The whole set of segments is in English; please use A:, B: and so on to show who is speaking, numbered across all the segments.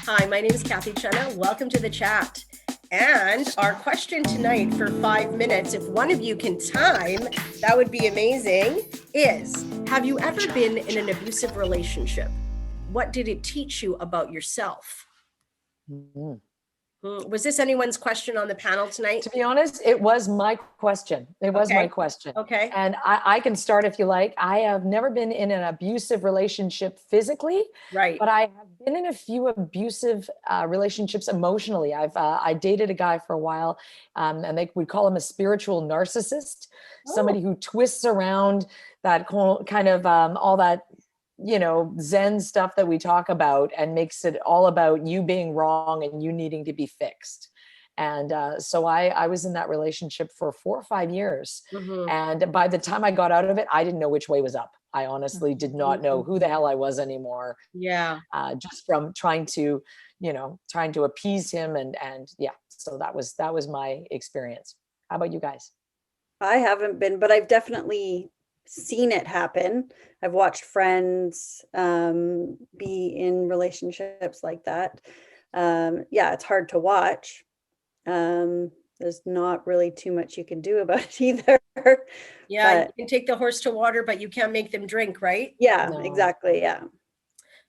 A: Hi, my name is Kathy Chenna. Welcome to the chat. And our question tonight for 5 minutes, if one of you can time, that would be amazing, is have you ever been in an abusive relationship? What did it teach you about yourself?
B: Mm.
A: Was this anyone's question on the panel tonight?
B: To be honest, it was my question. It was my question.
A: Okay.
B: And I can start if you like. I have never been in an abusive relationship physically,
A: Right.
B: but I have been in a few abusive relationships emotionally. I dated a guy for a while, and we call him a spiritual narcissist, somebody who twists around that kind of all that Zen stuff that we talk about and makes it all about you being wrong and you needing to be fixed. And so I was in that relationship for 4 or 5 years.
A: Mm-hmm.
B: And by the time I got out of it, I didn't know which way was up. I honestly did not know who the hell I was anymore.
A: Yeah.
B: Just from trying to appease him. And yeah, so that was my experience. How about you guys?
C: I haven't been, but I've definitely seen it happen. I've watched friends be in relationships like that. Yeah, it's hard to watch. There's not really too much you can do about it either.
A: Yeah,
C: But,
A: you can take the horse to water, but you can't make them drink, right?
C: yeah,
B: No.
C: exactly. Yeah.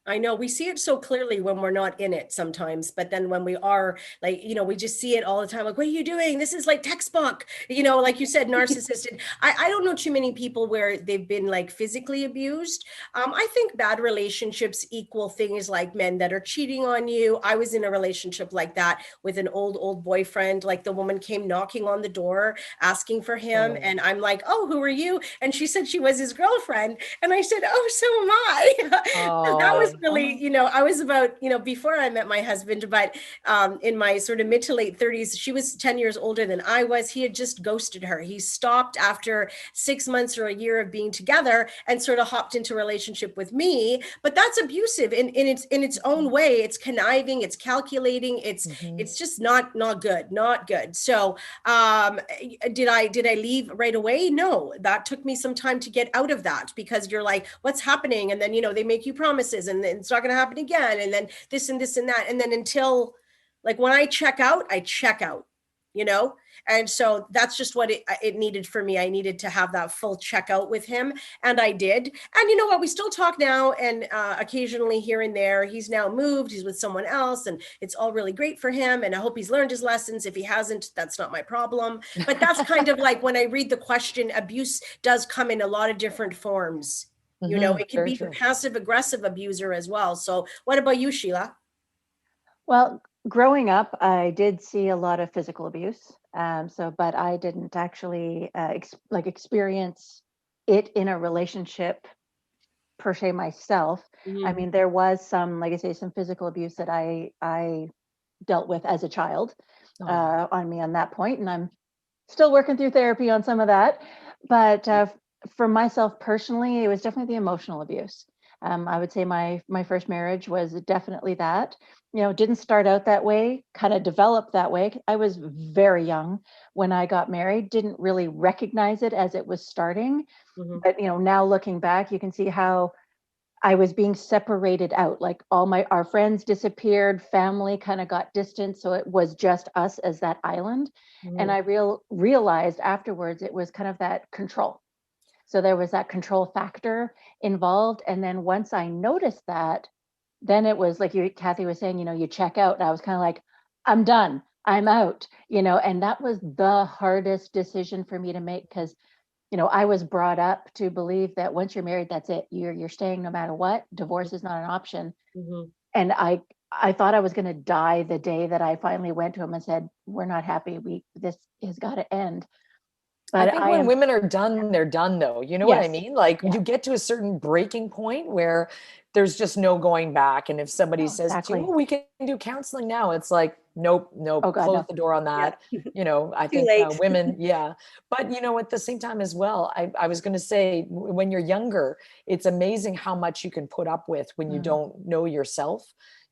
A: I know we see it so clearly when we're not in it sometimes, but then when we are, like, we just see it all the time. Like, what are you doing? This is like textbook, like you said, narcissistic. I don't know too many people where they've been like physically abused. I think bad relationships equal things like men that are cheating on you. I was in a relationship like that with an old boyfriend. Like the woman came knocking on the door asking for him. And I'm like, oh, who are you? And she said she was his girlfriend. And I said, oh, so am I. That was really, I was about, before I met my husband, but in my sort of mid to late 30s, she was 10 years older than I was. He had just ghosted her. He stopped after 6 months or a year of being together and sort of hopped into a relationship with me. But that's abusive in its own way. It's conniving, it's calculating, it's just not good. So did I leave right away? No, that took me some time to get out of that, because you're like, what's happening? And then, they make you promises and it's not going to happen again. And then this and this and that. And then until, like, when I check out, And so that's just what it needed for me. I needed to have that full checkout with him. And I did. And you know what? We still talk now, and occasionally here and there. He's now moved. He's with someone else. And it's all really great for him. And I hope he's learned his lessons. If he hasn't, that's not my problem. But that's kind of like when I read the question, abuse does come in a lot of different forms. It can be the passive aggressive abuser as well. So what about you, Sheila?
D: Well, growing up, I did see a lot of physical abuse. But I didn't actually experience it in a relationship per se myself. I mean, there was some, like I say, some physical abuse that I dealt with as a child on me on that point, and I'm still working through therapy on some of that. But for myself personally, it was definitely the emotional abuse. I would say my first marriage was definitely that. Didn't start out that way, kind of developed that way. I was very young when I got married, didn't really recognize it as it was starting. But, now looking back, you can see how I was being separated out. Like our friends disappeared, family kind of got distant. So it was just us as that island. And I realized afterwards it was kind of that control. So there was that control factor involved. And then once I noticed that, then it was like Kathy was saying, you check out. And I was kind of like, I'm done. I'm out, and that was the hardest decision for me to make, because, I was brought up to believe that once you're married, that's it. You're staying no matter what. Divorce is not an option. And I thought I was going to die the day that I finally went to him and said, we're not happy. This has got to end.
B: But I think when women are done, they're done, though. You know what I mean? Like you get to a certain breaking point where there's just no going back. And if somebody says to you, we can do counseling now, it's like, nope, close the door on that. I think women, But, at the same time as well, I was going to say, when you're younger, it's amazing how much you can put up with when you don't know yourself.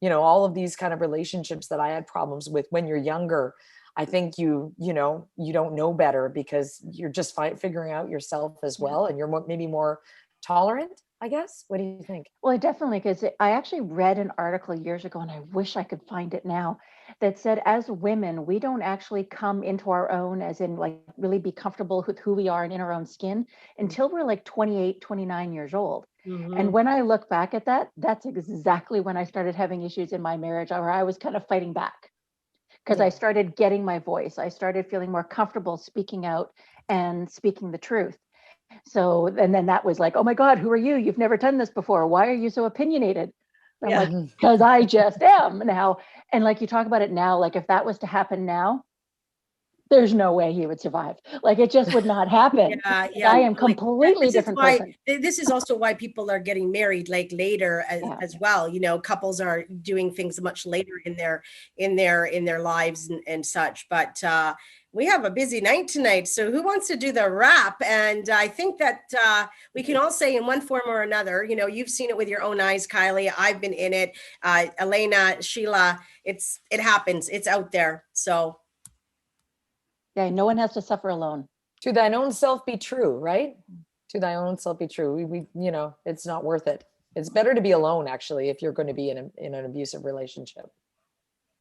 B: All of these kind of relationships that I had problems with when you're younger, I think you don't know better because you're just figuring out yourself as well. And you're maybe more tolerant, I guess. What do you think?
D: Well, definitely, because I actually read an article years ago, and I wish I could find it now, that said, as women, we don't actually come into our own, as in like really be comfortable with who we are and in our own skin until we're like 28, 29 years old. And
A: Mhm.
D: when I look back at that, that's exactly when I started having issues in my marriage, where I was kind of fighting back because I
A: Yeah.
D: started getting my voice. I started feeling more comfortable speaking out and speaking the truth. So, and then that was like, oh my God, who are you? You've never done this before. Why are you so opinionated? And I'm
C: Yeah.
D: like, because I just am now. And like you talk about it now, like if that was to happen now, there's no way he would survive. Like it just would not happen.
A: Yeah,
D: Like,
A: yeah.
D: I
A: No,
D: am
A: like
D: completely
A: this is
D: different
A: why
D: person.
A: this is also why people are getting married like later
D: Yeah.
A: as well. You know, couples are doing things much later in their lives and such. But we have a busy night tonight. So who wants to do the wrap? And I think that we can all say in one form or another, you know, you've seen it with your own eyes, Kylie. I've been in it. Elena, Sheila, it happens. It's out there. So
D: Yeah. No one has to suffer alone.
B: To thine own self be true, right? To thy own self be true. We you know, it's not worth it. It's better to be alone, actually, if you're going to be in an abusive relationship.